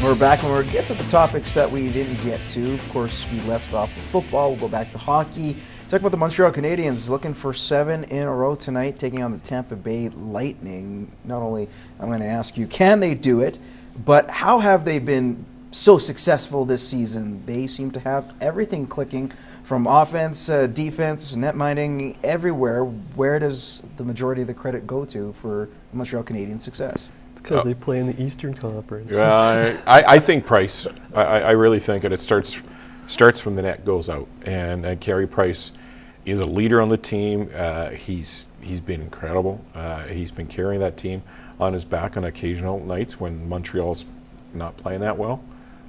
We're back and we'll get to the topics that we didn't get to. Of course, we left off with football. We'll go back to hockey. Talk about the Montreal Canadiens looking for 7 in a row tonight, taking on the Tampa Bay Lightning. Not only I'm going to ask you, can they do it, but how have they been so successful this season? They seem to have everything clicking from offense, defense, net minding, everywhere. Where does the majority of the credit go to for the Montreal Canadiens' success? Because they play in the Eastern Conference. I think Price. I really think it starts from the net, goes out. And Carey Price is a leader on the team. He's been incredible. He's been carrying that team on his back on occasional nights when Montreal's not playing that well.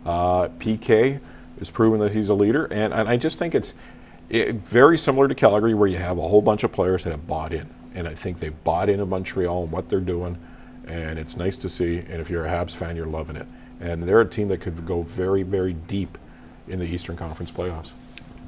PK has proven that he's a leader. And I just think it's very similar to Calgary, where you have a whole bunch of players that have bought in. And I think they've bought into Montreal and what they're doing. And it's nice to see, and if you're a Habs fan, you're loving it. And they're a team that could go very, very deep in the Eastern Conference playoffs.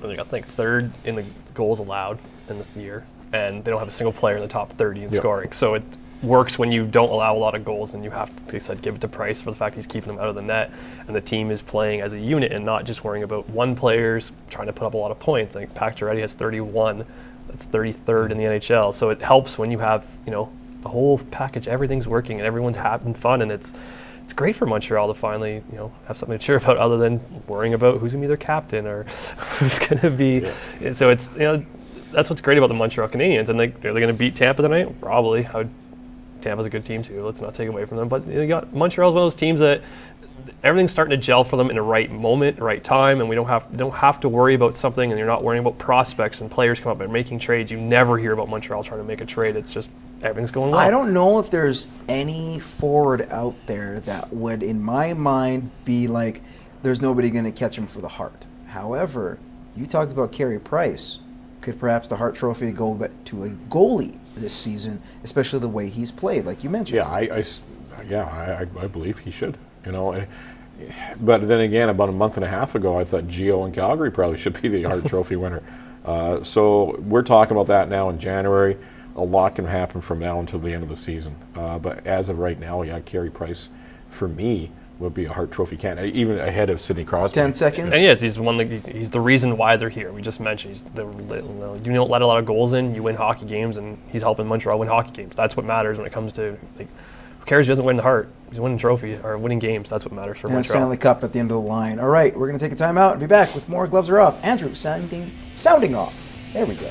I think third in the goals allowed in this year, and they don't have a single player in the top 30 in scoring. So it works when you don't allow a lot of goals, and you have to, like I said, give it to Price for the fact he's keeping them out of the net, and the team is playing as a unit and not just worrying about one player's trying to put up a lot of points. I think Pacioretty has 31. That's 33rd in the NHL. So it helps when you have, the whole package, everything's working and everyone's having fun, and it's great for Montreal to finally, have something to cheer about other than worrying about who's going to be their captain or who's going to be. Yeah. So it's, that's what's great about the Montreal Canadiens, and they're going to beat Tampa tonight, probably. Tampa's a good team too. Let's not take away from them, but Montreal's one of those teams that everything's starting to gel for them in the right moment, right time, and we don't have to worry about something, and you're not worrying about prospects and players come up and making trades. You never hear about Montreal trying to make a trade. It's just everything's going well. I don't know if there's any forward out there that would, in my mind, be like, there's nobody going to catch him for the Hart. However, you talked about Carey Price. Could perhaps the Hart Trophy go to a goalie this season, especially the way he's played, like you mentioned? Yeah, I believe he should. But then again, about a month and a half ago, I thought Gio in Calgary probably should be the Hart Trophy winner. So we're talking about that now in January. A lot can happen from now until the end of the season. But as of right now, Carey Price, for me, would be a Hart Trophy candidate, even ahead of Sidney Crosby. 10 seconds. And yes, he's the reason why they're here. We just mentioned you don't let a lot of goals in, you win hockey games, and he's helping Montreal win hockey games. That's what matters when it comes to, who cares if he doesn't win the Hart? He's winning trophy or winning games. That's what matters for Montreal. And Stanley Cup at the end of the line. All right, we're going to take a timeout and be back with more Gloves Are Off. Andrew sounding off. There we go.